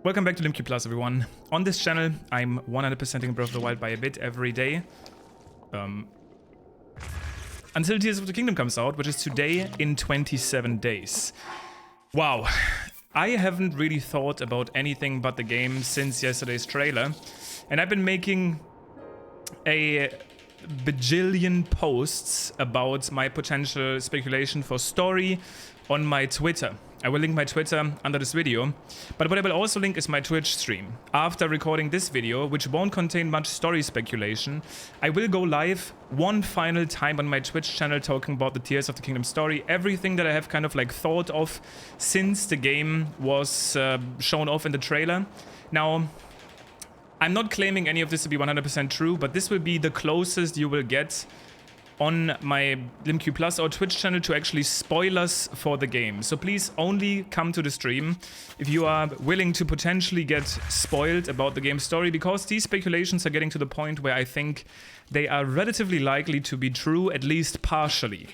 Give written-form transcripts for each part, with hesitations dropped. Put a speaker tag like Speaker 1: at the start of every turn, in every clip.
Speaker 1: Welcome back to LimQ Plus, everyone. On this channel, I'm 100%ing Breath of the Wild by a bit every day. Until Tears of the Kingdom comes out, which is today in 27 days. Wow. I haven't really thought about anything but the game since yesterday's trailer. And I've been making a bajillion posts about my potential speculation for story on my Twitter. I will link my Twitter under this video, but what I will also link is my Twitch stream. After recording this video, which won't contain much story speculation, I will go live one final time on my Twitch channel talking about the Tears of the Kingdom story, everything that I have kind of like thought of since the game was shown off in the trailer. Now, I'm not claiming any of this to be 100% true, but this will be the closest you will get on my LimQ Plus or Twitch channel to actually spoilers for the game. So please only come to the stream if you are willing to potentially get spoiled about the game's story, because these speculations are getting to the point where I think they are relatively likely to be true, at least partially.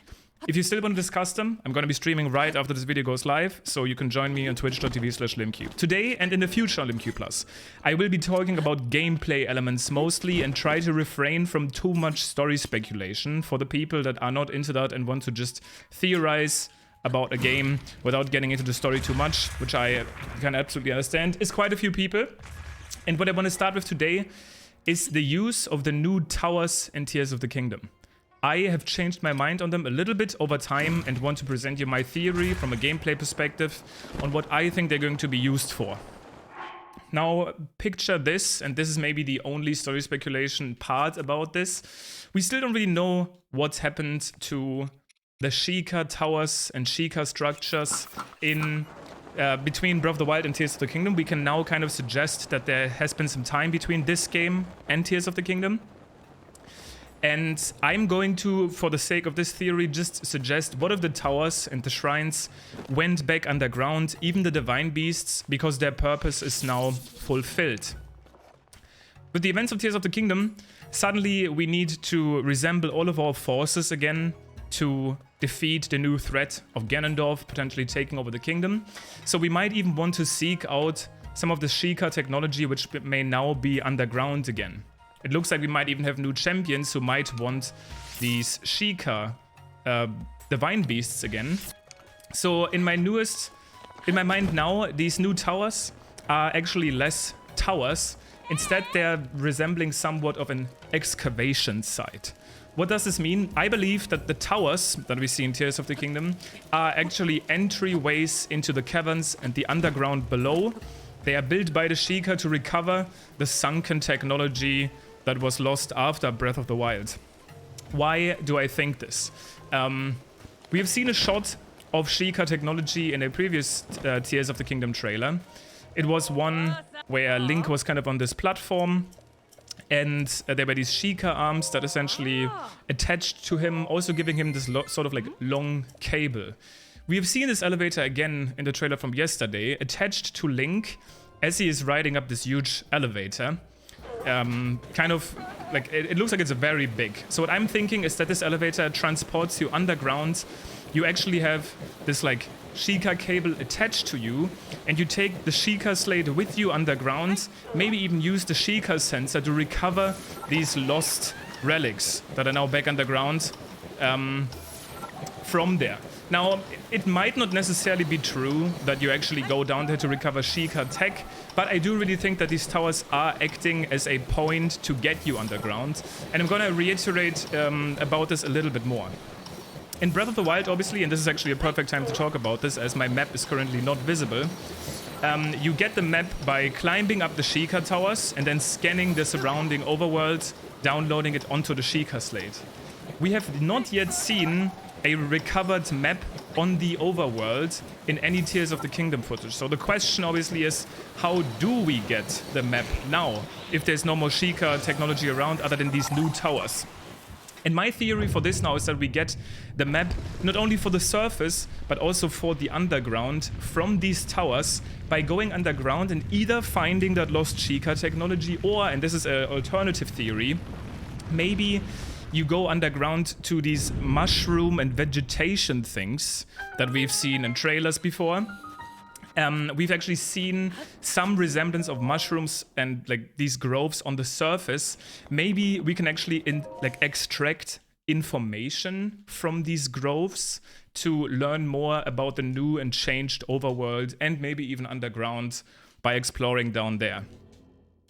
Speaker 1: If you still want to discuss them, I'm going to be streaming right after this video goes live, so you can join me on twitch.tv/LimQ. Today and in the future on LimQ Plus, I will be talking about gameplay elements mostly and try to refrain from too much story speculation for the people that are not into that and want to just theorize about a game without getting into the story too much, which I can absolutely understand. It's quite a few people. And what I want to start with today is the use of the new towers in Tears of the Kingdom. I have changed my mind on them a little bit over time and want to present you my theory from a gameplay perspective on what I think they're going to be used for. Now, picture this, and this is maybe the only story speculation part about this. We still don't really know what's happened to the Sheikah Towers and Sheikah structures in between Breath of the Wild and Tears of the Kingdom. We can now kind of suggest that there has been some time between this game and Tears of the Kingdom. And I'm going to, for the sake of this theory, just suggest what of the towers and the shrines went back underground, even the divine beasts, because their purpose is now fulfilled. With the events of Tears of the Kingdom, suddenly we need to resemble all of our forces again to defeat the new threat of Ganondorf potentially taking over the kingdom. So we might even want to seek out some of the Sheikah technology, which may now be underground again. It looks like we might even have new champions who might want these Sheikah divine beasts again. So in my mind now, these new towers are actually less towers. Instead, they're resembling somewhat of an excavation site. What does this mean? I believe that the towers that we see in Tears of the Kingdom are actually entryways into the caverns and the underground below. They are built by the Sheikah to recover the sunken technology that was lost after Breath of the Wild. Why do I think this? We have seen a shot of Sheikah technology in a previous Tears of the Kingdom trailer. It was one where Link was kind of on this platform, and there were these Sheikah arms that essentially attached to him, also giving him this sort of like long cable. We have seen this elevator again in the trailer from yesterday, attached to Link as he is riding up this huge elevator. Kind of like it looks like it's very big. So what I'm thinking is that this elevator transports you underground. You actually have this like Sheikah cable attached to you, and you take the Sheikah slate with you underground, maybe even use the Sheikah sensor to recover these lost relics that are now back underground from there. Now, it might not necessarily be true that you actually go down there to recover Sheikah tech, but I do really think that these towers are acting as a point to get you underground, and I'm gonna reiterate about this a little bit more. In Breath of the Wild, obviously, and this is actually a perfect time to talk about this as my map is currently not visible, you get the map by climbing up the Sheikah towers and then scanning the surrounding overworld, downloading it onto the Sheikah slate. We have not yet seen a recovered map on the overworld in any Tears of the Kingdom footage. So the question obviously is, how do we get the map now if there's no more Sheikah technology around other than these new towers? And my theory for this now is that we get the map not only for the surface but also for the underground from these towers by going underground and either finding that lost Sheikah technology, or, and this is an alternative theory, maybe you go underground to these mushroom and vegetation things that we've seen in trailers before. we've actually seen some resemblance of mushrooms and like these groves on the surface. Maybe we can actually extract information from these groves to learn more about the new and changed overworld and maybe even underground by exploring down there.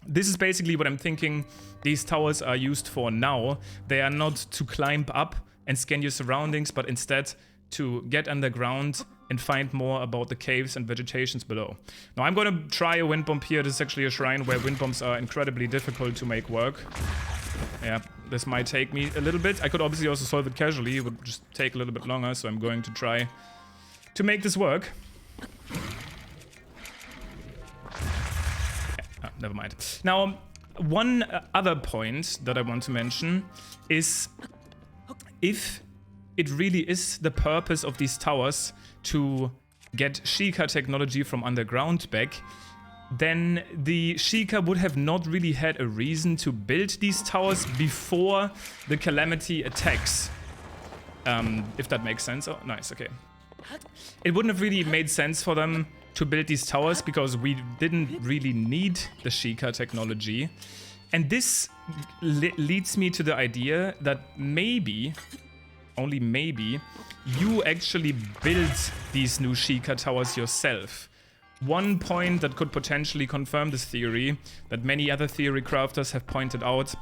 Speaker 1: This is basically what I'm thinking these towers are used for now. They are not to climb up and scan your surroundings, but instead to get underground and find more about the caves and vegetations below. Now I'm gonna try a wind bomb here. This is actually a shrine where wind bombs are incredibly difficult to make work. Yeah, this might take me a little bit. I could obviously also solve it casually. It would just take a little bit longer, so I'm going to try to make this work. Never mind. Now, one other point that I want to mention is if it really is the purpose of these towers to get Sheikah technology from underground back, then the Sheikah would have not really had a reason to build these towers before the Calamity attacks. If that makes sense. Oh, nice, okay. It wouldn't have really made sense for them to build these towers because we didn't really need the Sheikah technology. And this leads me to the idea that maybe, only maybe, you actually build these new Sheikah towers yourself. One point that could potentially confirm this theory, that many other theory crafters have pointed out,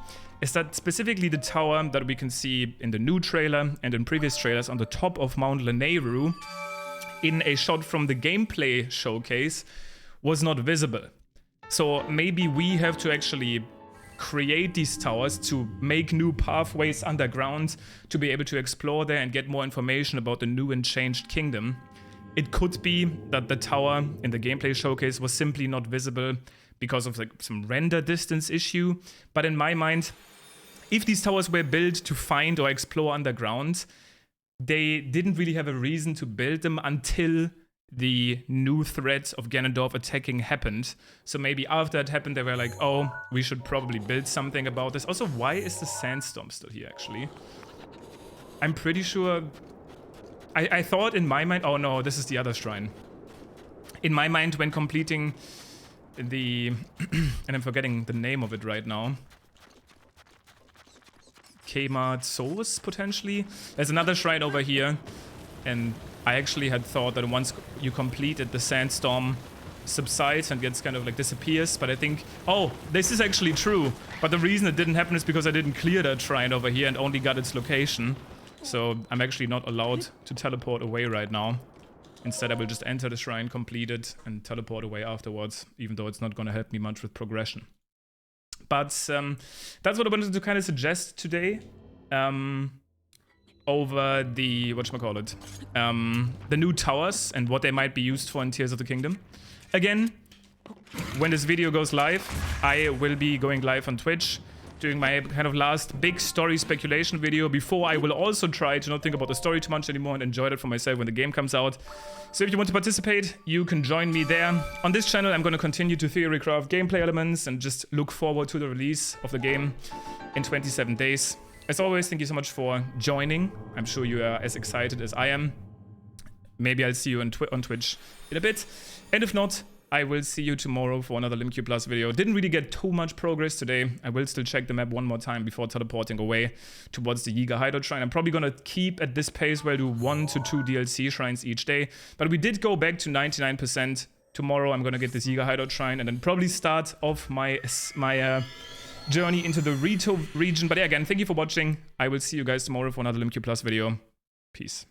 Speaker 1: is that specifically the tower that we can see in the new trailer and in previous trailers on the top of Mount Lanayru, in a shot from the gameplay showcase, was not visible. So maybe we have to actually create these towers to make new pathways underground to be able to explore there and get more information about the new and changed kingdom. It could be that the tower in the gameplay showcase was simply not visible because of like some render distance issue. But in my mind, if these towers were built to find or explore underground, they didn't really have a reason to build them until the new threat of Ganondorf attacking happened. So maybe after that happened, they were like, oh, we should probably build something about this. Also, why is the sandstorm still here, actually? I'm pretty sure... I thought in my mind... Oh no, this is the other shrine. In my mind, when completing the... and I'm forgetting the name of it right now. Kmart Souls, potentially. There's another shrine over here. And I actually had thought that once you complete it, the sandstorm subsides and gets kind of like disappears. But I think... Oh, this is actually true. But the reason it didn't happen is because I didn't clear that shrine over here and only got its location. So I'm actually not allowed to teleport away right now. Instead, I will just enter the shrine, complete it, and teleport away afterwards, even though it's not going to help me much with progression. But that's what I wanted to kind of suggest today. Over the, whatchamacallit, the new towers and what they might be used for in Tears of the Kingdom. Again, when this video goes live, I will be going live on Twitch, doing my kind of last big story speculation video before I will also try to not think about the story too much anymore and enjoy it for myself when the game comes out. So if you want to participate, you can join me there. On this channel, I'm going to continue to theorycraft gameplay elements and just look forward to the release of the game in 27 days. As always, thank you so much for joining. I'm sure you are as excited as I am. Maybe I'll see you on Twitch in a bit. And if not, I will see you tomorrow for another LimQ Plus video. Didn't really get too much progress today. I will still check the map one more time before teleporting away towards the Yiga Hideout Shrine. I'm probably going to keep at this pace where I do 1 to 2 DLC shrines each day. But we did go back to 99%. Tomorrow I'm going to get this Yiga Hideout Shrine and then probably start off my journey into the Rito region. But yeah, again, thank you for watching. I will see you guys tomorrow for another LimQ Plus video. Peace.